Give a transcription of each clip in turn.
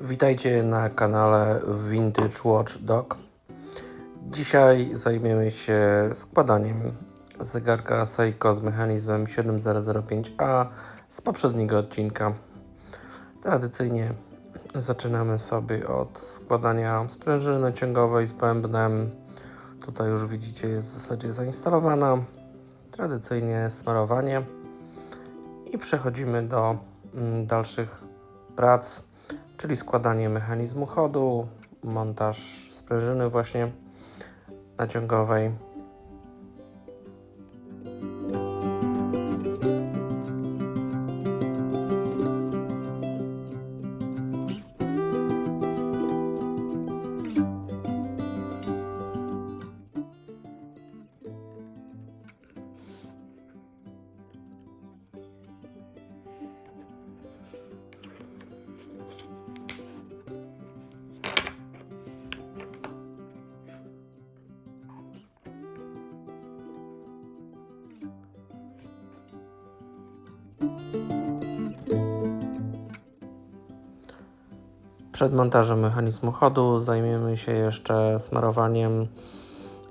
Witajcie na kanale Vintage Watchdog. Dzisiaj zajmiemy się składaniem zegarka Seiko z mechanizmem 7005A z poprzedniego odcinka. Tradycyjnie zaczynamy sobie od składania sprężyny ciągowej z bębnem. Tutaj już widzicie, jest w zasadzie zainstalowana. Tradycyjnie smarowanie i przechodzimy do dalszych prac, czyli składanie mechanizmu chodu, montaż sprężyny właśnie naciągowej. Przed montażem mechanizmu chodu zajmiemy się jeszcze smarowaniem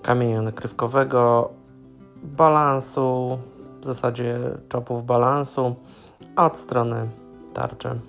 kamienia nakrywkowego, balansu, w zasadzie czopów balansu, a od strony tarczy.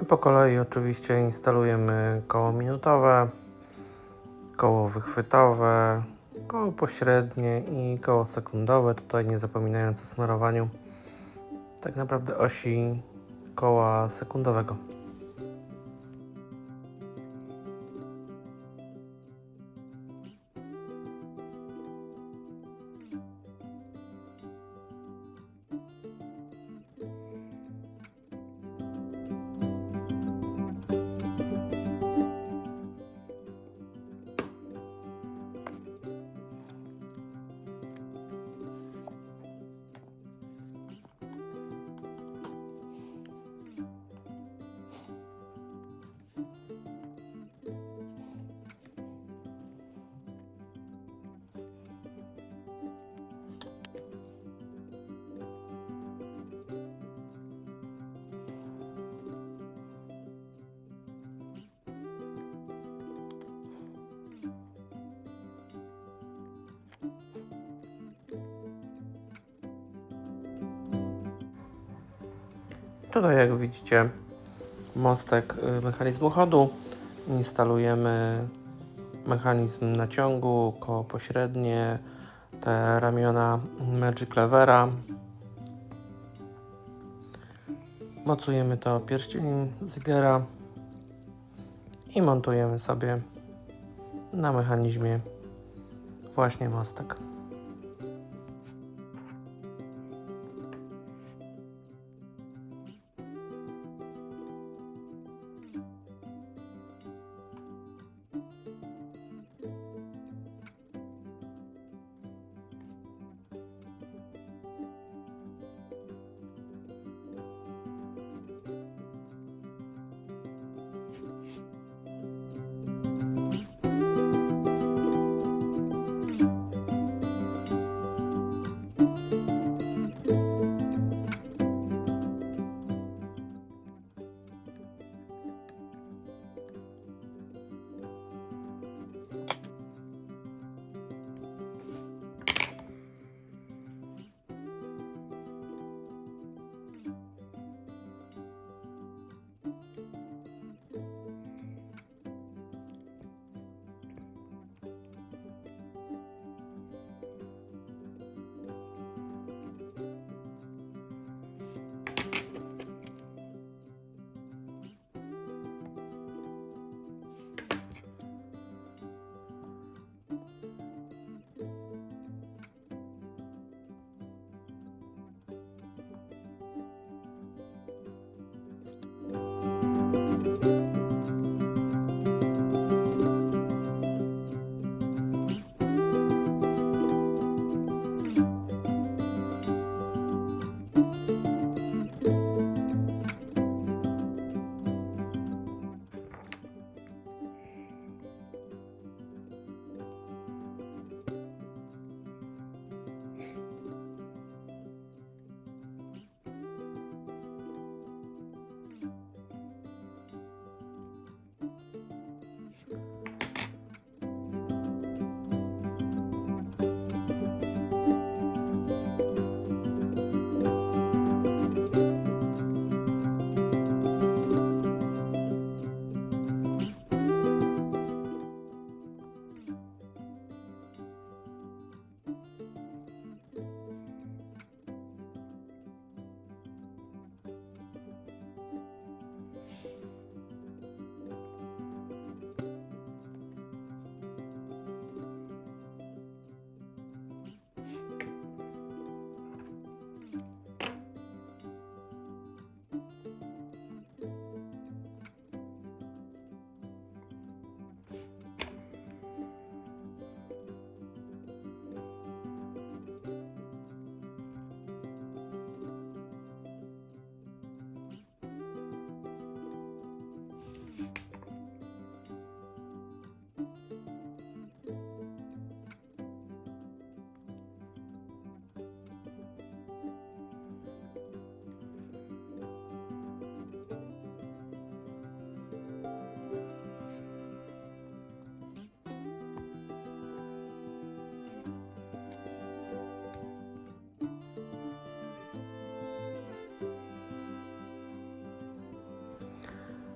I po kolei oczywiście instalujemy koło minutowe, koło wychwytowe, koło pośrednie i koło sekundowe. Tutaj nie zapominając o smarowaniu tak naprawdę osi koła sekundowego. Tutaj, jak widzicie, mostek mechanizmu chodu. Instalujemy mechanizm naciągu, koło pośrednie, te ramiona Magic Levera. Mocujemy to pierścieniem Ziggera i montujemy sobie na mechanizmie właśnie mostek.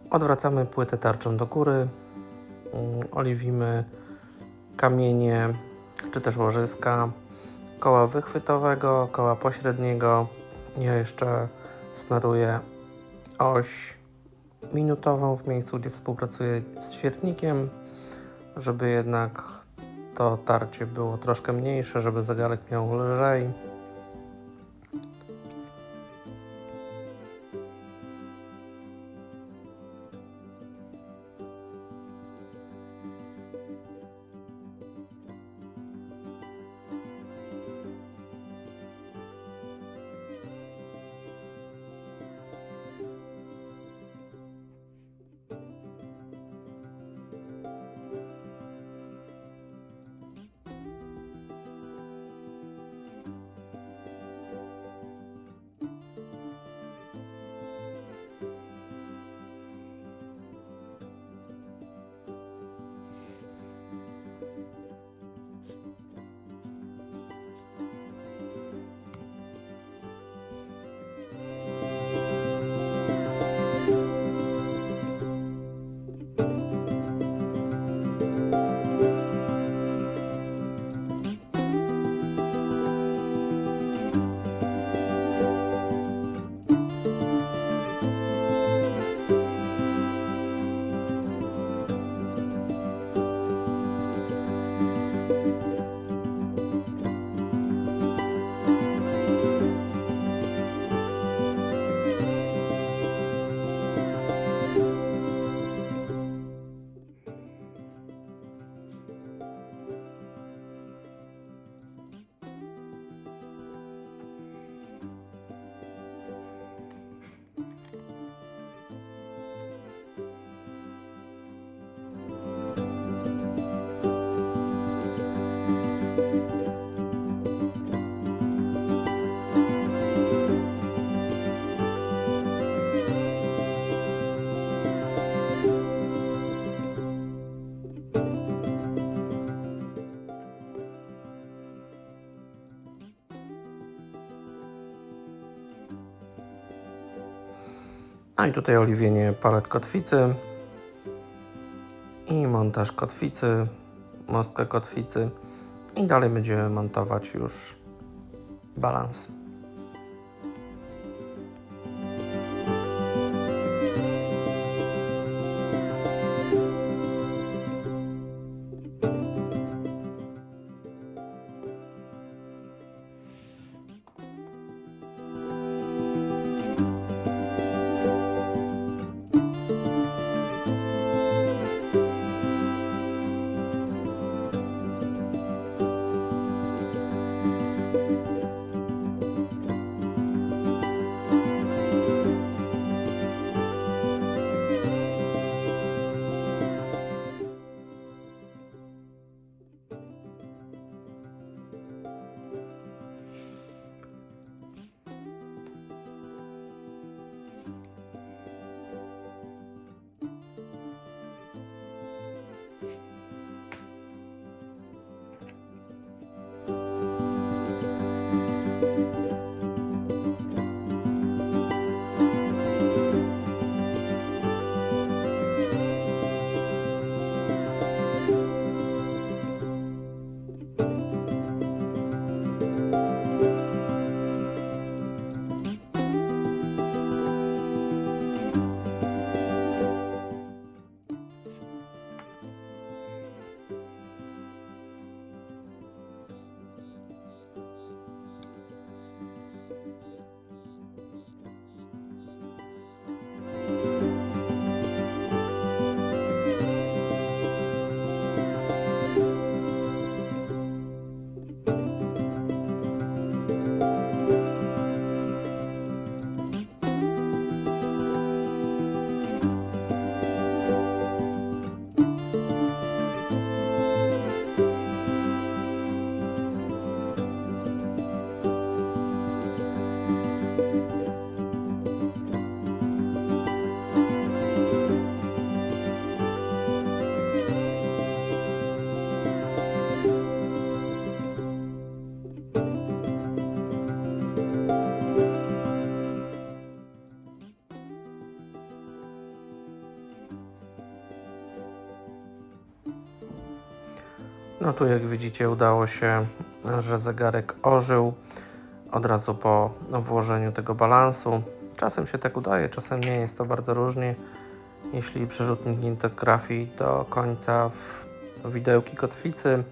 Odwracamy płytę tarczą do góry, oliwimy kamienie czy też łożyska koła wychwytowego, koła pośredniego. Ja jeszcze smaruję oś minutową w miejscu, gdzie współpracuję z świertnikiem, żeby jednak to tarcie było troszkę mniejsze, żeby zegarek miał lżej. No i tutaj oliwienie palet kotwicy i montaż kotwicy, mostka kotwicy i dalej będziemy montować już balans. No tu jak widzicie udało się, że zegarek ożył od razu po włożeniu tego balansu. Czasem się tak udaje, czasem nie, jest to bardzo różnie. Jeśli przerzutnik nie trafi do końca w widełki kotwicy,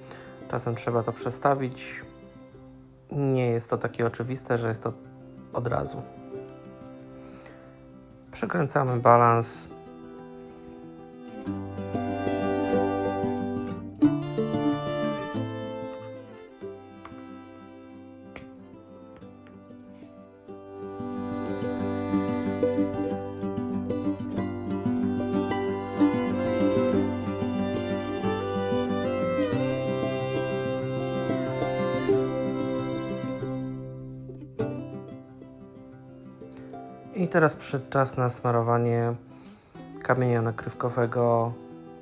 czasem trzeba to przestawić. Nie jest to takie oczywiste, że jest to od razu. Przykręcamy balans. I teraz przyszedł czas na smarowanie kamienia nakrywkowego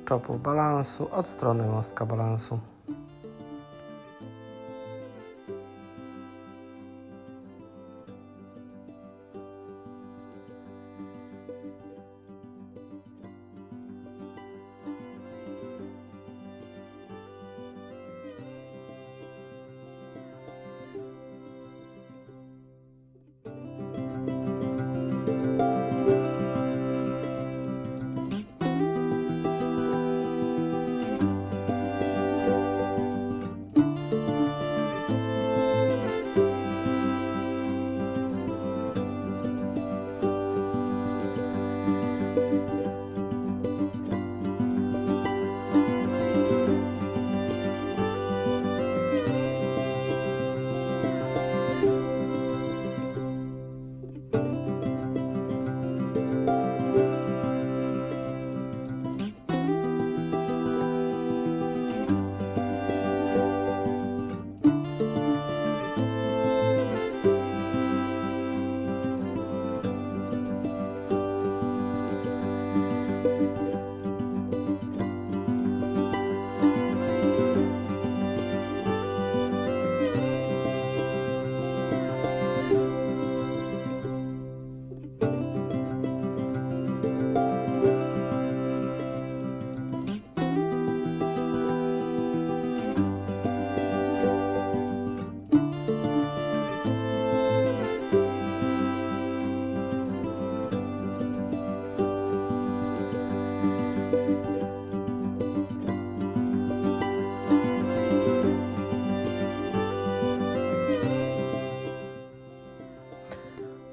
czopów balansu od strony mostka balansu.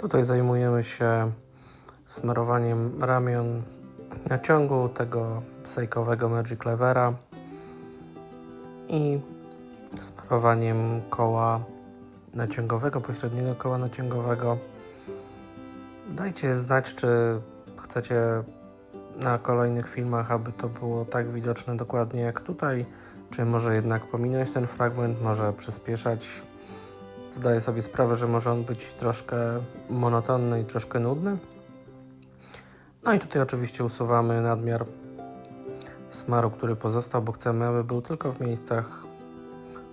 Tutaj zajmujemy się smarowaniem ramion naciągu tego psejkowego Magic Levera i smarowaniem koła naciągowego, pośredniego koła naciągowego. Dajcie znać, czy chcecie na kolejnych filmach, aby to było tak widoczne dokładnie jak tutaj, czy może jednak pominąć ten fragment, może przyspieszać. Zdaję sobie sprawę, że może on być troszkę monotonny i troszkę nudny. No i tutaj oczywiście usuwamy nadmiar smaru, który pozostał, bo chcemy, aby był tylko w miejscach,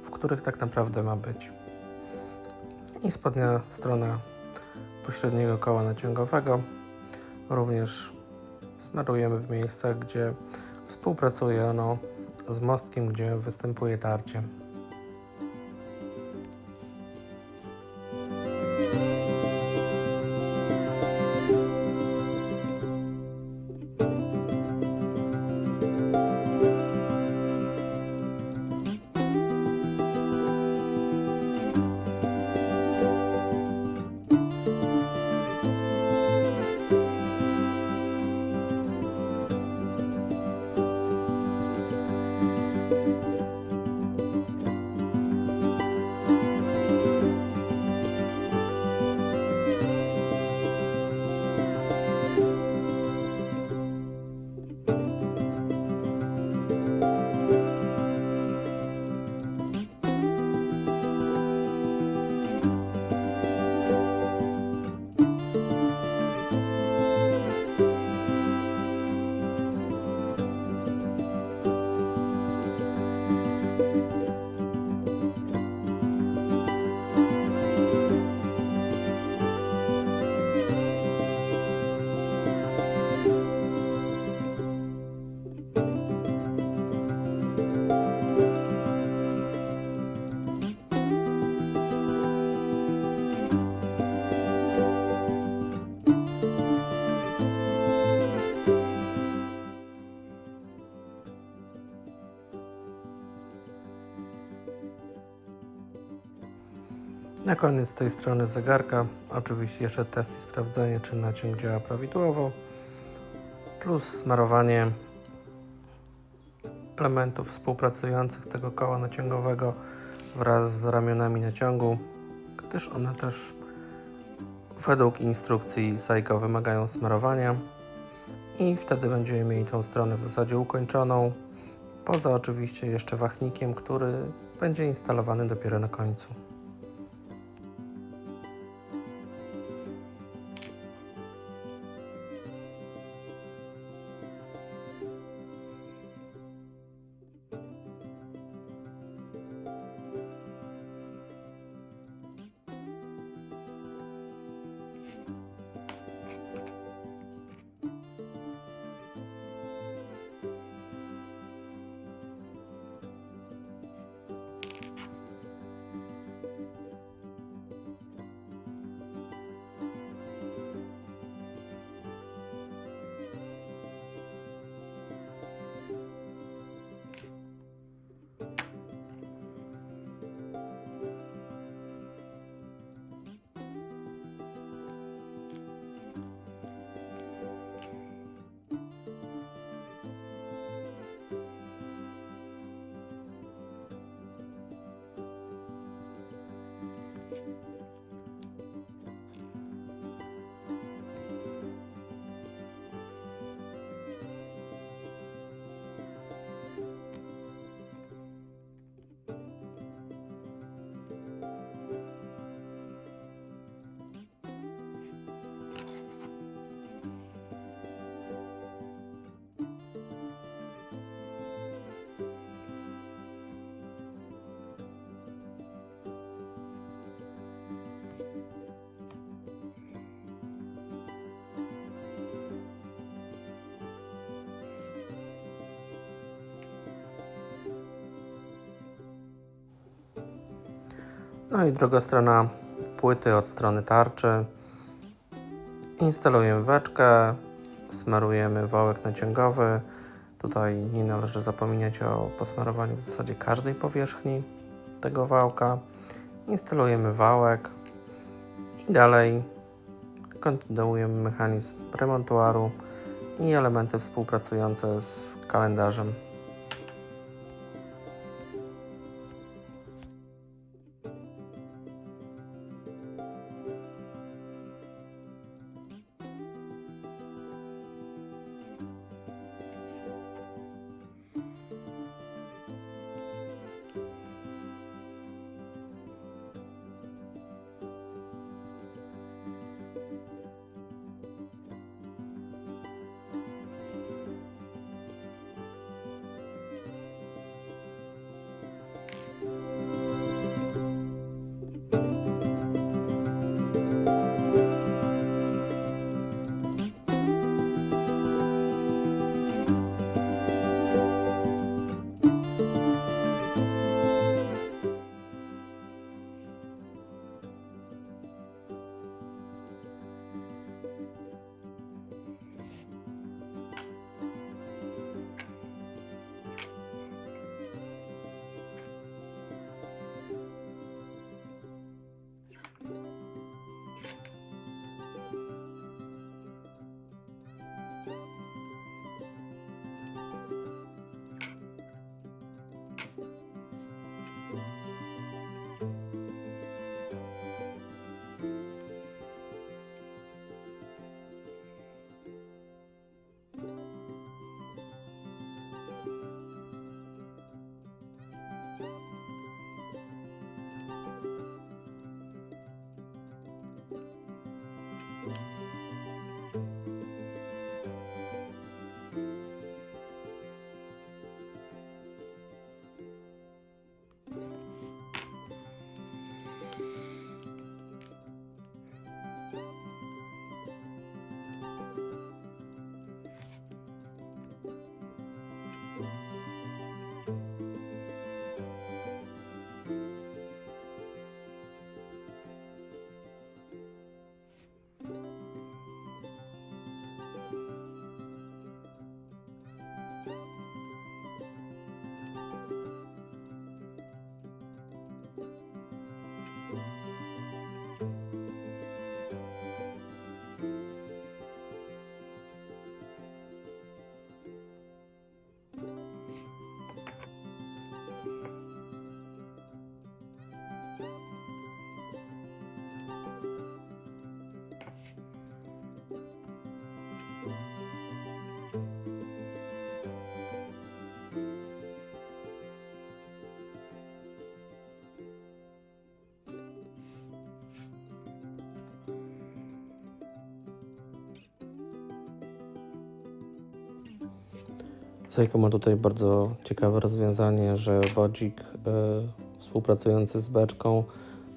w których tak naprawdę ma być. I spodnia strona pośredniego koła naciągowego również smarujemy w miejscach, gdzie współpracuje ono z mostkiem, gdzie występuje tarcie. Na koniec z tej strony zegarka oczywiście jeszcze test i sprawdzenie, czy naciąg działa prawidłowo, plus smarowanie elementów współpracujących tego koła naciągowego wraz z ramionami naciągu, gdyż one też według instrukcji SAICO wymagają smarowania i wtedy będziemy mieli tą stronę w zasadzie ukończoną, poza oczywiście jeszcze wachnikiem, który będzie instalowany dopiero na końcu. No i druga strona płyty od strony tarczy. Instalujemy beczkę, smarujemy wałek naciągowy. Tutaj nie należy zapominać o posmarowaniu w zasadzie każdej powierzchni tego wałka. Instalujemy wałek i dalej kontynuujemy mechanizm remontuaru i elementy współpracujące z kalendarzem. Seiko ma tutaj bardzo ciekawe rozwiązanie, że wodzik współpracujący z beczką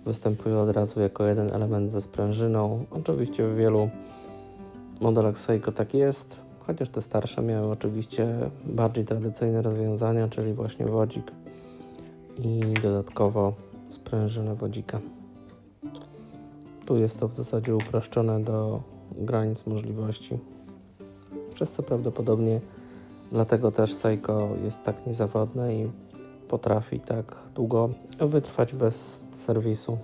występuje od razu jako jeden element ze sprężyną. Oczywiście w wielu modelach Seiko tak jest, chociaż te starsze miały oczywiście bardziej tradycyjne rozwiązania, czyli właśnie wodzik i dodatkowo sprężynę wodzika. Tu jest to w zasadzie uproszczone do granic możliwości, przez co prawdopodobnie dlatego też Seiko jest tak niezawodne i potrafi tak długo wytrwać bez serwisu.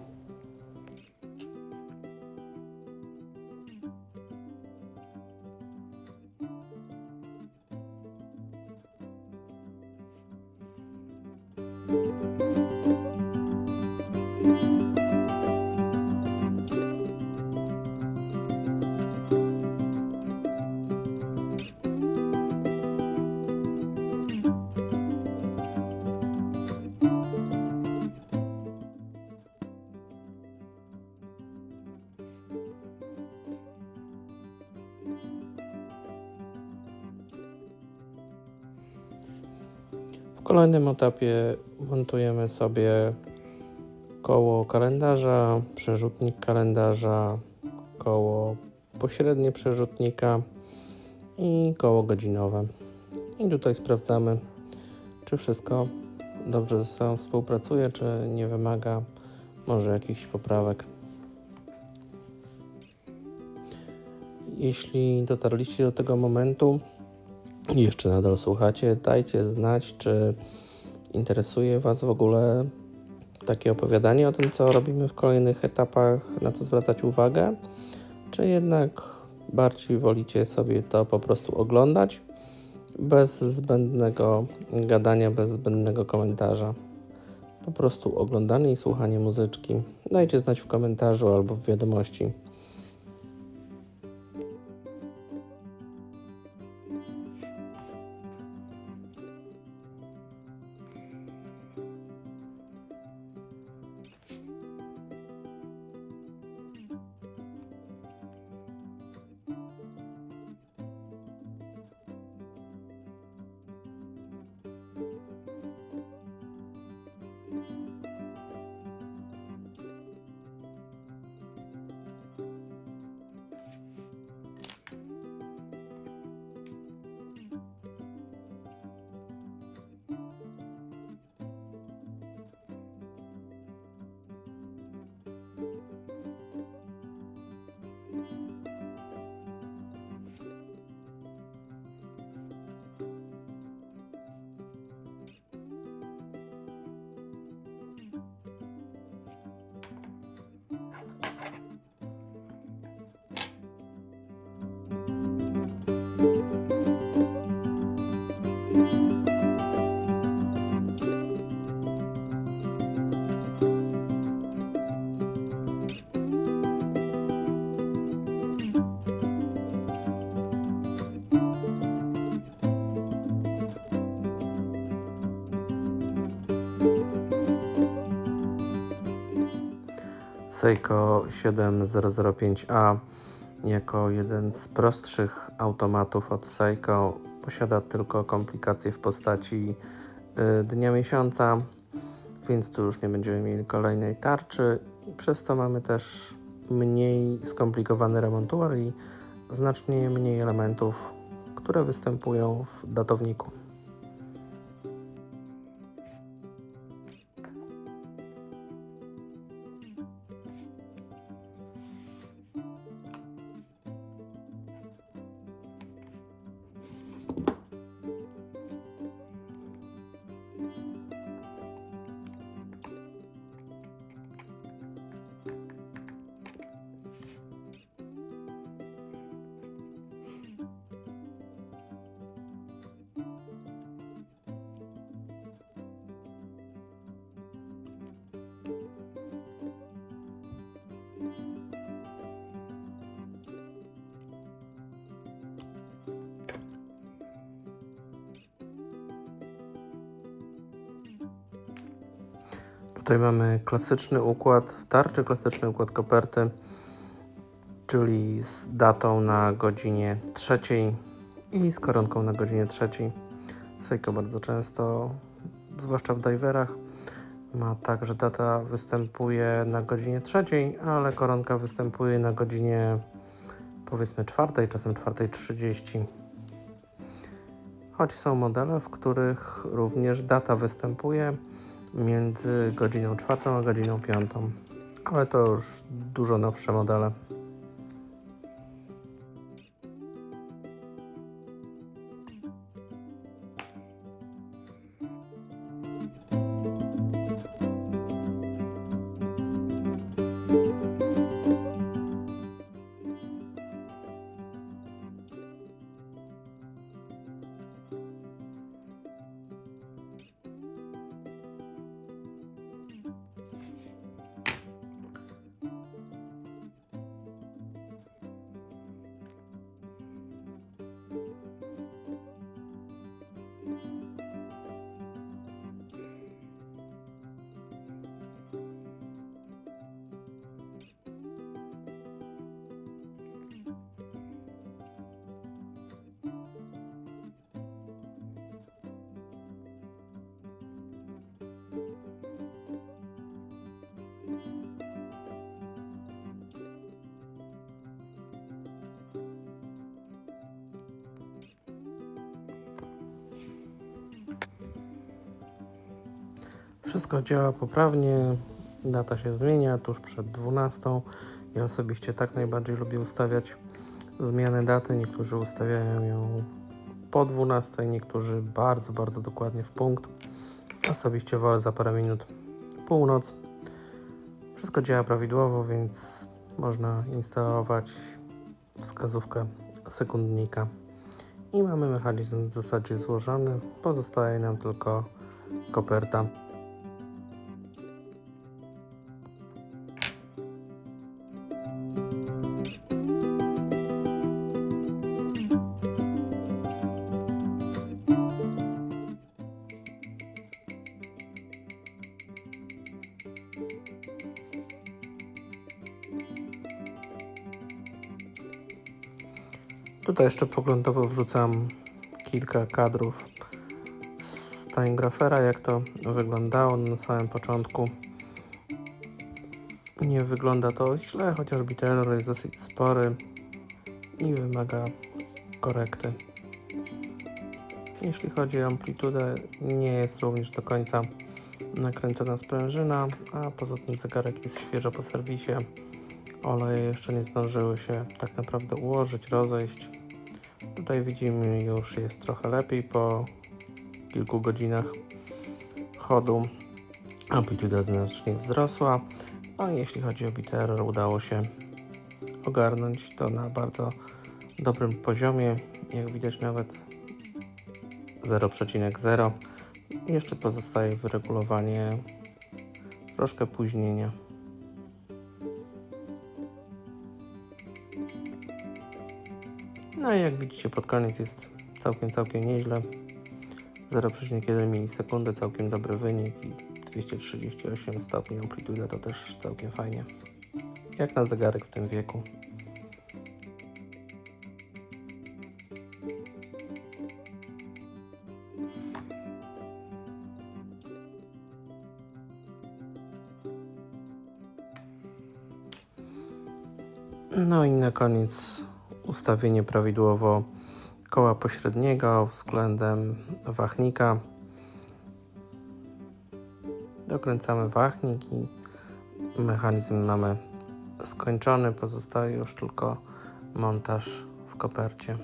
W kolejnym etapie montujemy sobie koło kalendarza, przerzutnik kalendarza, koło pośrednie przerzutnika i koło godzinowe. I tutaj sprawdzamy, czy wszystko dobrze ze sobą współpracuje, czy nie wymaga może jakichś poprawek. Jeśli dotarliście do tego momentu i jeszcze nadal słuchacie, dajcie znać, czy interesuje Was w ogóle takie opowiadanie o tym, co robimy w kolejnych etapach, na co zwracać uwagę, czy jednak bardziej wolicie sobie to po prostu oglądać bez zbędnego gadania, bez zbędnego komentarza. Po prostu oglądanie i słuchanie muzyczki. Dajcie znać w komentarzu albo w wiadomości. Seiko 7005A jako jeden z prostszych automatów od Seiko posiada tylko komplikacje w postaci dnia miesiąca, więc tu już nie będziemy mieli kolejnej tarczy. Przez to mamy też mniej skomplikowany remontuar i znacznie mniej elementów, które występują w datowniku. Tutaj mamy klasyczny układ tarczy, klasyczny układ koperty, czyli z datą na godzinie 3 i z koronką na godzinie 3. Seiko bardzo często, zwłaszcza w diverach, ma tak, że data występuje na godzinie 3, ale koronka występuje na godzinie powiedzmy 4, czasem 4:30. Choć są modele, w których również data występuje między godziną 4 a godziną 5, ale to już dużo nowsze modele. Wszystko działa poprawnie, data się zmienia tuż przed 12. Ja osobiście tak najbardziej lubię ustawiać zmianę daty. Niektórzy ustawiają ją po 12, niektórzy bardzo, bardzo dokładnie w punkt. Osobiście wolę za parę minut północ. Wszystko działa prawidłowo, więc można instalować wskazówkę sekundnika. I mamy mechanizm w zasadzie złożony. Pozostaje nam tylko koperta. Tutaj jeszcze poglądowo wrzucam kilka kadrów z Timegraphera, jak to wyglądało na samym początku. Nie wygląda to źle, chociaż bit error jest dosyć spory i wymaga korekty. Jeśli chodzi o amplitudę, nie jest również do końca nakręcona sprężyna, a poza tym zegarek jest świeżo po serwisie. Oleje jeszcze nie zdążyły się tak naprawdę ułożyć, rozejść. Tutaj widzimy, już jest trochę lepiej po kilku godzinach chodu. Amplituda znacznie wzrosła. No i jeśli chodzi o bit error, udało się ogarnąć to na bardzo dobrym poziomie. Jak widać nawet 0,0. Jeszcze pozostaje wyregulowanie troszkę późnienia. No i jak widzicie, pod koniec jest całkiem nieźle. 0,1 milisekundy, całkiem dobry wynik i 238 stopni amplituda to też całkiem fajnie. Jak na zegarek w tym wieku. No i na koniec ustawienie prawidłowo koła pośredniego względem wahnika. Dokręcamy wahnik i mechanizm mamy skończony. Pozostaje już tylko montaż w kopercie.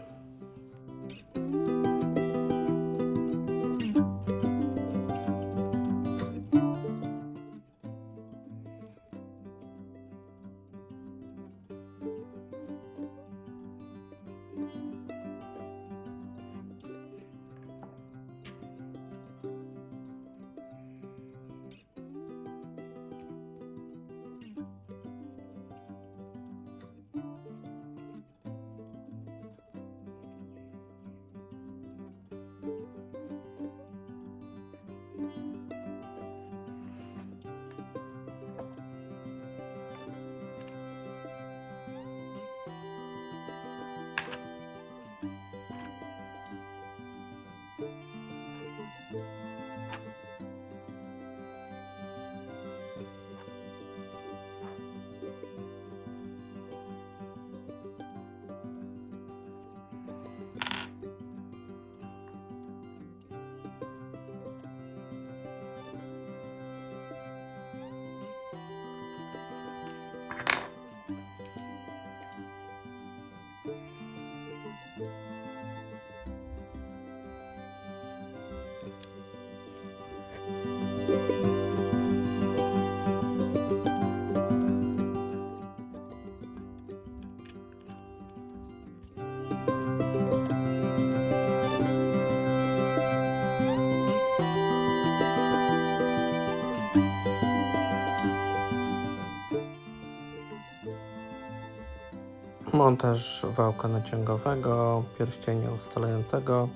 montaż wałka naciągowego, pierścienia ustalającego,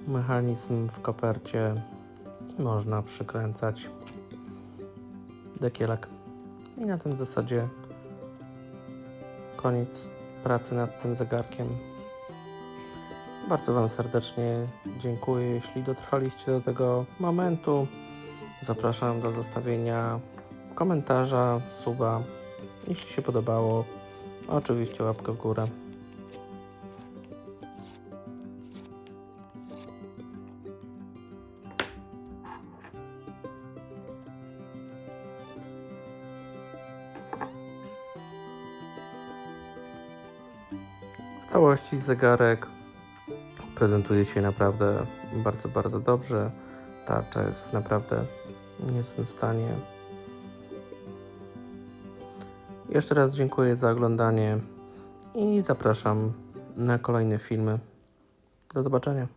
mechanizm w kopercie i można przykręcać dekielek. I na tej zasadzie koniec pracy nad tym zegarkiem. Bardzo Wam serdecznie dziękuję, jeśli dotrwaliście do tego momentu. Zapraszam do zostawienia komentarza, suba, jeśli się podobało, oczywiście łapkę w górę. W całości zegarek prezentuje się naprawdę bardzo, bardzo dobrze. Tarcza jest w naprawdę niezłym stanie. Jeszcze raz dziękuję za oglądanie i zapraszam na kolejne filmy. Do zobaczenia.